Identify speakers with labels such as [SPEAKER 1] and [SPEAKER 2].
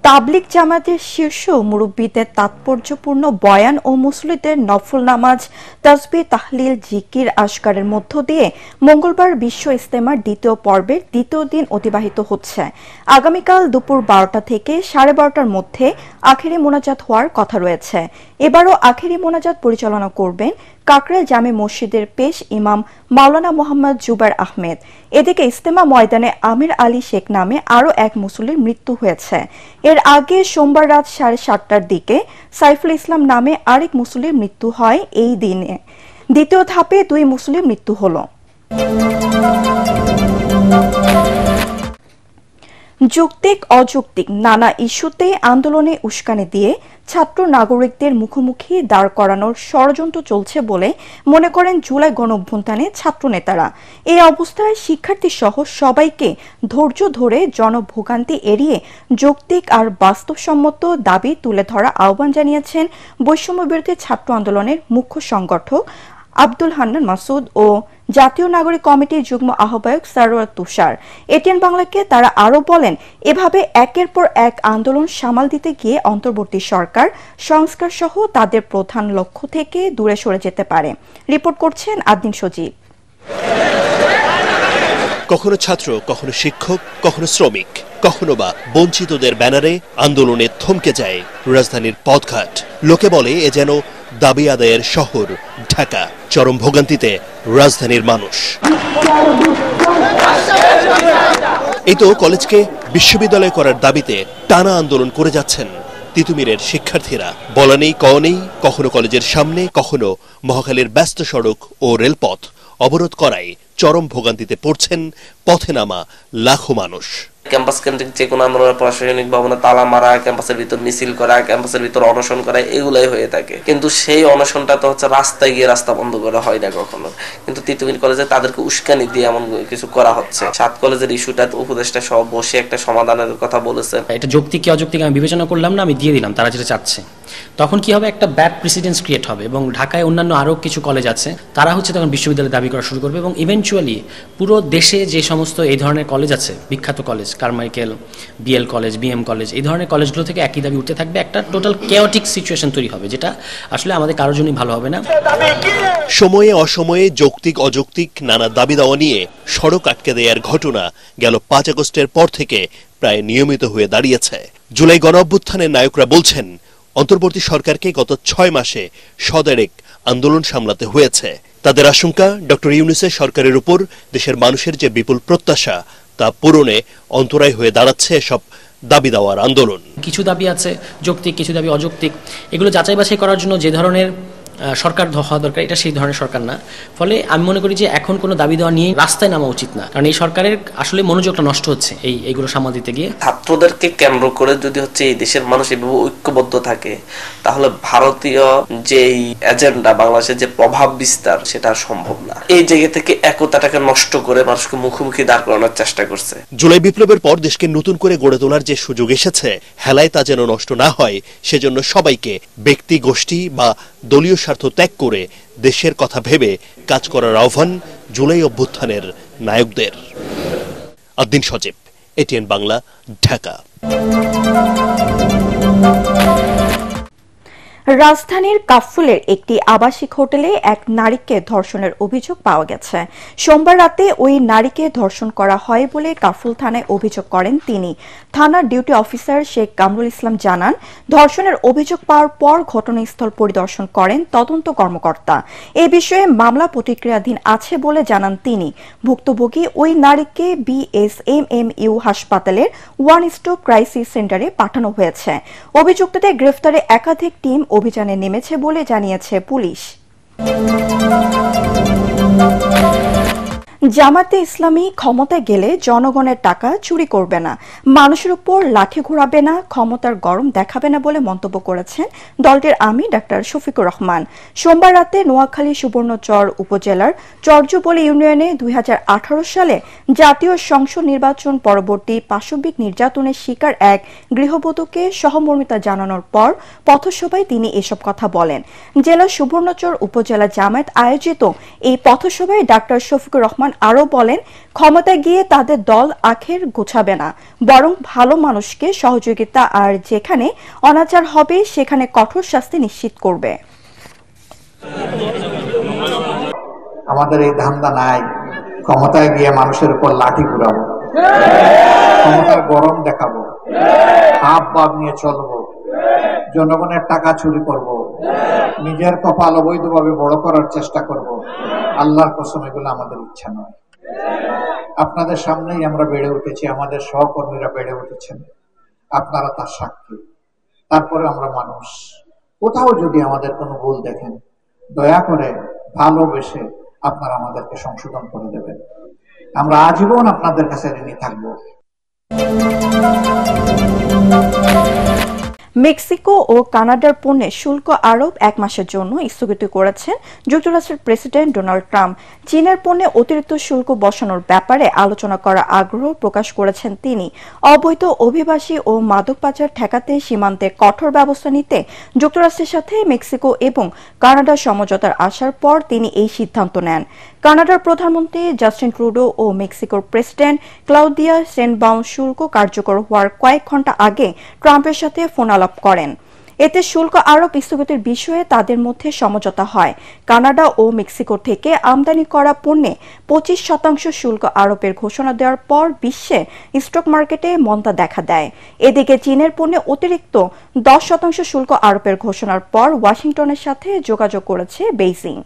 [SPEAKER 1] তাবলিগ জামাতের শীর্ষ মুরব্বীদের তাৎপর্যপূর্ণ বয়ান ও মুসল্লিদের নফল নামাজ, তাসবিহ, তাহলিল, জিকির, আজকারের মধ্য দিয়ে মঙ্গলবার বিশ্ব ইজতেমার দ্বিতীয় পর্বের দ্বিতীয় দিন অতিবাহিত হচ্ছে। আগামীকাল দুপুর 12টা থেকে 12:30টার মধ্যে আখেরি মোনাজাত হওয়ার কথা রয়েছে। এবারও আখেরি মোনাজাত পরিচালনা করবেন কাকরাইল জামে মসজিদের পেশ ইমাম মাওলানা মোহাম্মদ জুবায়ের আহমেদ। এদিকে ইজতেমা ময়দানে আমির আলী শেখ নামে আরও এক মুসল্লির মৃত্যু হয়েছে। এর আগে সোমবার রাত 7:30টার দিকে সাইফুল ইসলাম নামে আরেক মুসল্লির মৃত্যু হয়। এই দিনে দ্বিতীয় ধাপে 2 মুসল্লির মৃত্যু হল। যৌক্তিক অযৌক্তিক নানা ইস্যুতে আন্দোলনে উস্কানি দিয়ে ছাত্র নাগরিকদের মুখোমুখি দাঁড় করানোর ষড়যন্ত্র চলছে বলে মনে করেন জুলাই গণঅভ্যুত্থানে ছাত্র নেতারা। এই অবস্থায় শিক্ষার্থী সহ সবাইকে ধৈর্য ধরে জনভোগান্তি এড়িয়ে যৌক্তিক আর বাস্তবসম্মত দাবি তুলে ধরা আহ্বান জানিয়েছেন বৈষম্য বিরোধী ছাত্র আন্দোলনের মুখ্য সংগঠক আব্দুল হান্নান মাসুদ ও জাতীয় নাগরিক কমিটির যুগ্ম আহ্বায়ক সারোয়ার তুষার। এটিএন বাংলাকে তারা আরও বলেন, এভাবে একের পর এক আন্দোলন সামাল দিতে গিয়ে অন্তর্বর্তী সরকার সংস্কার সহ তাদের প্রধান লক্ষ্য থেকে দূরে সরে যেতে পারে। রিপোর্ট করছেন আদিন সজীব।
[SPEAKER 2] কখনো ছাত্র, কখনো শিক্ষক, কখনো শ্রমিক, কখনো বা বঞ্চিতদের ব্যানারে আন্দোলনে থমকে যায় রাজধানীর পথঘাট। লোকে বলে এ যেন দাবি আদায়ের শহর ঢাকা। চরম ভোগান্তিতে রাজধানীর মানুষ। এই তো কলেজকে বিশ্ববিদ্যালয় করার দাবিতে টানা আন্দোলন করে যাচ্ছেন তিতুমিরের শিক্ষার্থীরা। বলা নেই কওয়া নেই, কখনো কলেজের সামনে, কখনো মহাখালীর ব্যস্ত সড়ক ও রেলপথ অবরোধ করায় চরম ভোগান্তিতে পড়ছেন পথে নামা লাখো মানুষ।
[SPEAKER 3] ক্যাম্পাস কেন্দ্রিক যে কোনো আন্দোলনের প্রশাসনিক ভবনে তালা মারা, ক্যাম্পাসের ভিতর মিছিল করা, ক্যাম্পাসের ভিতর অনশন করা, এগুলাই হয়ে থাকে। কিন্তু সেই অনশনটা তো হচ্ছে রাস্তায় গিয়ে রাস্তা বন্ধ করা হয় না কখনো। কিন্তু তিতুমির কলেজে তাদেরকে উস্কানি দিয়ে এমন কিছু করা হচ্ছে। 7 কলেজের ইস্যুটা উপদেষ্টা সহ বসে একটা সমাধানের কথা বলেছেন।
[SPEAKER 4] এটা যৌক্তিক কি অযৌক্তিক আমি বিবেচনা করলাম না, আমি দিয়ে দিলাম তারা যেটা চাচ্ছে। তখন কি হবে, একটা ব্যাড প্রেসিডেন্স ক্রিয়েট হবে এবং ঢাকায় অন্যান্য আরও কিছু কলেজ আছে তারা হচ্ছে তখন বিশ্ববিদ্যালয় দাবি করা শুরু করবে এবং ইভেনচুয়ালি পুরো দেশে যে সমস্ত এই ধরনের কলেজ আছে, বিখ্যাত college Carmichael, BL college, BM college, এই ধরনের কলেজগুলো থেকে একই দাবি উঠতে থাকবে। একটা টোটাল কেওটিক সিচুয়েশন তৈরি হবে, যেটা আসলে আমাদের কারোর জন্যই ভালো হবে না।
[SPEAKER 2] সময়ে অসময়ে যৌক্তিক অযৌক্তিক নানা দাবি দাওয়া নিয়ে সড়ক আটকে দেওয়ার ঘটনা গেল 5 আগস্টের পর থেকে প্রায় নিয়মিত হয়ে দাঁড়িয়েছে। জুলাই গণঅভ্যুত্থানের নায়করা বলছেন, অন্তর্বর্তী সরকারকে গত 6 মাসে সদেরেক আন্দোলন সামলাতে হয়েছে। তাদের আশঙ্কা, ডক্টর ইউনূসের সরকারের উপর দেশের মানুষের যে বিপুল প্রত্যাশা তা পূরণে অন্তরায় হয়ে দাঁড়াচ্ছে এসব দাবি দেওয়ার আন্দোলন।
[SPEAKER 4] কিছু দাবি আছে যৌক্তিক, কিছু দাবি অযৌক্তিক। এগুলো যাচাই বাছাই করার জন্য যে ধরনের সরকার হওয়া দরকার, এটা সেই ধরনের সরকার না। ফলে আমি মনে করি যে এখন কোনো দাবি দেওয়া নিয়ে রাস্তায় নামা উচিত না, কারণ এই সরকারের আসলে মনোযোগটা নষ্ট হচ্ছে এইগুলো সামাল দিতে গিয়ে।
[SPEAKER 3] ছাত্রদেরকে কেন্দ্র করে যদি হচ্ছে এই দেশের মানুষ এভাবে ঐক্যবদ্ধ থাকে, তাহলে ভারতীয় যে এজেন্ডা, বাংলাদেশের যে প্রভাব বিস্তার, সেটা সম্ভব না। এই জায়গা থেকে একতাটাকে নষ্ট করে মানুষকে মুখোমুখি দাঁড় করানোর চেষ্টা করছে।
[SPEAKER 2] জুলাই বিপ্লবের পর দেশকে নতুন করে গড়ে তোলার যে সুযোগ এসেছে, হেলায় তা যেন নষ্ট না হয়, সেজন্য সবাইকে ব্যক্তি, গোষ্ঠী বা দলীয় স্বার্থ ত্যাগ করে দেশের কথা ভেবে কাজ করার আহ্বান জুলাই অভ্যুত্থানের নায়কদের। আদিন সজীব, এটিএন বাংলা, ঢাকা।
[SPEAKER 1] রাজধানীর কাফরুলের একটি আবাসিক হোটেলে এক নারীকে ধর্ষণের অভিযোগ পাওয়া গেছে। সোমবার রাতে ওই নারীকে ধর্ষণ করা হয় বলে কাফরুল থানায় অভিযোগ করেন তিনি। থানার ডিউটি অফিসার শেখ কামরুল ইসলাম জানান, ধর্ষণের অভিযোগ পাওয়ার পর ঘটনাস্থল পরিদর্শন করেন তদন্ত কর্মকর্তা। এ বিষয়ে মামলা প্রতিক্রিয়াধীন আছে বলে জানান তিনি। ভুক্তভোগী ওই নারীকে বিএসএমএমইউ হাসপাতালের ওয়ান স্টপ ক্রাইসিস সেন্টারে পাঠানো হয়েছে। অভিযুক্তদের গ্রেফতারে একাধিক টিম অভিযানে নেমেছে বলে জানিয়েছে পুলিশ। জামাতে ইসলামী ক্ষমতায় গেলে জনগণের টাকা চুরি করবে না, মানুষের উপর লাঠি ঘোরাবে না, ক্ষমতার গরম দেখাবে না বলে মন্তব্য করেছেন দলটির আমির ডাক্তার শফিকুর রহমান। সোমবার রাতে নোয়াখালী সুবর্ণচর উপজেলার চরজুবলী ইউনিয়নে 2018 সালে জাতীয় সংসদ নির্বাচন পরবর্তী পাশবিক নির্যাতনের শিকার এক গৃহবধূকে সহমর্মিতা জানানোর পর পথসভায় তিনি এসব কথা বলেন। জেলা সুবর্ণচর উপজেলা জামায়াত আয়োজিত এই পথসভায় ডাক্তার শফিকুর রহমান আরও বলেন, ক্ষমতায় গিয়ে তাদের দল আখের গোছাবে না, বরং ভালো মানুষকে সহযোগিতা আর যেখানে অনাচার হবে সেখানে কঠোর শাস্তি নিশ্চিত করবে।
[SPEAKER 5] আমাদের এই ধান্দা নাই ক্ষমতায় গিয়ে মানুষের উপর লাঠি ঘুরাবো, ক্ষমতার গরম দেখাবো, হাব ভাব নিয়ে চলবো, জনগণের টাকা চুরি করব, নিজের কপাল অবৈধভাবে বড় করার চেষ্টা করব। আল্লাহর কসম এগুলো আমাদের ইচ্ছা নয়। আপনাদের সামনেই আমরা বেড়ে উঠেছি, আমাদের সহকর্মীরা বেড়ে উঠেছেন, আপনারা তার সাক্ষী। তারপরে আমরা মানুষ, কোথাও যদি আমাদের কোনো ভুল দেখেন দয়া করে ভালোবেসে আপনারা আমাদেরকে সংশোধন করে দেবেন। আমরা আজীবন আপনাদের কাছে ঋণী থাকবো।
[SPEAKER 1] মেক্সিকো ও কানাডার পণ্যে শুল্ক আরোপ 1 মাসের জন্য স্থগিত করেছেন যুক্তরাষ্ট্রের প্রেসিডেন্ট ডোনাল্ড ট্রাম্প। চীনের পণ্যে অতিরিক্ত শুল্ক বসানোর ব্যাপারে আলোচনা করার আগ্রহ প্রকাশ করেছেন তিনি। অবৈধ অভিবাসী ও মাদক পাচার ঠেকাতে সীমান্তে কঠোর ব্যবস্থা নিতে যুক্তরাষ্ট্রের সাথে মেক্সিকো এবং কানাডার সমঝোতার আসার পর তিনি এই সিদ্ধান্ত নেন। কানাডার প্রধানমন্ত্রী জাস্টিন ট্রুডো ও মেক্সিকোর প্রেসিডেন্ট ক্লাউদিয়া শেনবাউম শুল্ক কার্যকর হওয়ার কয়েক ঘণ্টা আগে ট্রাম্পের সাথে ফোন আলাপ করেন। এতে শুল্ক আরোপ স্থগিতের বিষয়ে তাদের মধ্যে সমঝোতা হয়। কানাডা ও মেক্সিকো থেকে আমদানি করা পণ্যে 25% শুল্ক আরোপের ঘোষণা দেওয়ার পর বিশ্বে স্টক মার্কেটে মন্দা দেখা দেয়। এদিকে চীনের পণ্যে অতিরিক্ত 10% শুল্ক আরোপের ঘোষণার পর ওয়াশিংটনের সাথে যোগাযোগ করেছে বেইজিং।